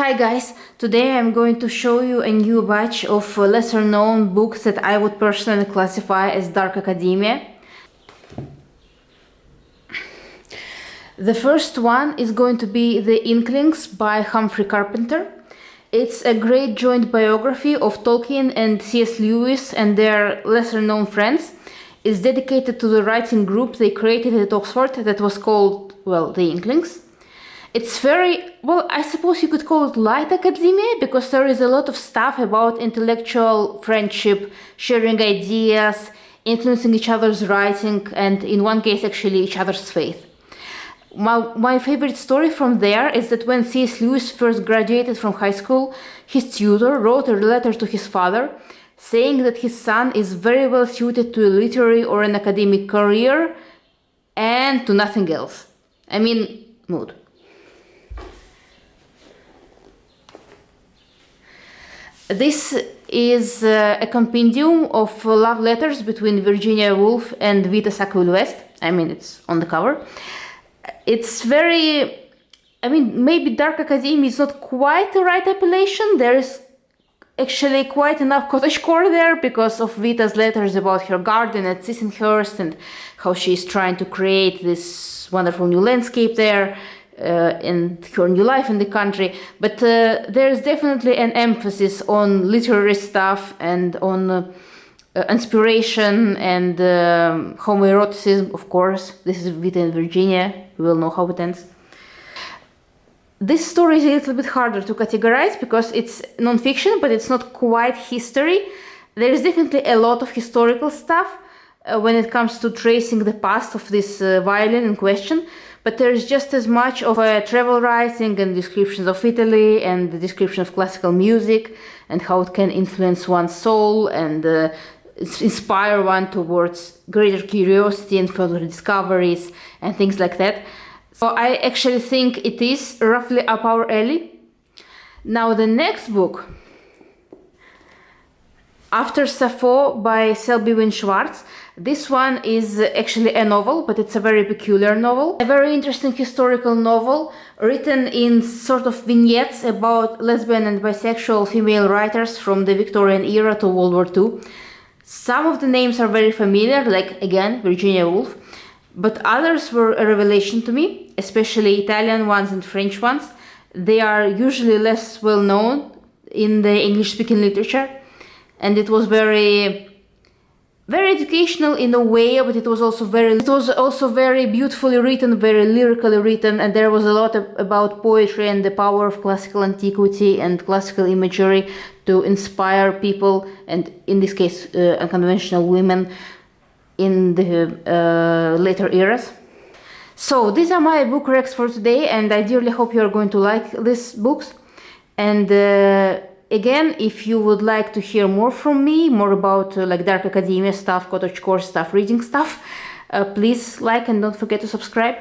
Hi guys, today I'm going to show you a new batch of lesser known books that I would personally classify as dark academia. The first one is going to be The Inklings by Humphrey Carpenter. It's a great joint biography of Tolkien and C.S. Lewis and their lesser known friends. It's dedicated to the writing group they created at Oxford that was called, well, The Inklings. It's very, well, I suppose you could call it light academia because there is a lot of stuff about intellectual friendship, sharing ideas, influencing each other's writing, and in one case actually each other's faith. My favorite story from there is that when C.S. Lewis first graduated from high school, his tutor wrote a letter to his father saying that his son is very well suited to a literary or an academic career and to nothing else. I mean, mood. This is a compendium of love letters between Virginia Woolf and Vita Sackville-West. I mean, it's on the cover. It's very, I mean, maybe dark academia is not quite the right appellation. There is actually quite enough cottagecore there because of Vita's letters about her garden at Sissinghurst and how she's trying to create this wonderful new landscape there. And her new life in the country, but there is definitely an emphasis on literary stuff and on inspiration and homoeroticism, of course. This is Vita and Virginia, we will know how it ends. This story is a little bit harder to categorize because it's non-fiction, but it's not quite history. There is definitely a lot of historical stuff when it comes to tracing the past of this violin in question. But there is just as much of a travel writing and descriptions of Italy and the description of classical music and how it can influence one's soul and inspire one towards greater curiosity and further discoveries and things like that. So I actually think it is roughly up our alley. Now the next book, After Sappho by Selby Wynne Schwartz. This one is actually a novel, but it's a very peculiar novel. A very interesting historical novel written in sort of vignettes about lesbian and bisexual female writers from the Victorian era to World War II. Some of the names are very familiar, like, again, Virginia Woolf, but others were a revelation to me, especially Italian ones and French ones. They are usually less well known in the English-speaking literature. And it was very educational in a way, but it was also very beautifully written, very lyrically written, and there was a lot about poetry and the power of classical antiquity and classical imagery to inspire people, and in this case, unconventional women in the later eras. So these are my book recs for today, and I dearly hope you are going to like these books. And again, if you would like to hear more from me, more about like dark academia stuff, cottagecore stuff, reading stuff, please like and don't forget to subscribe.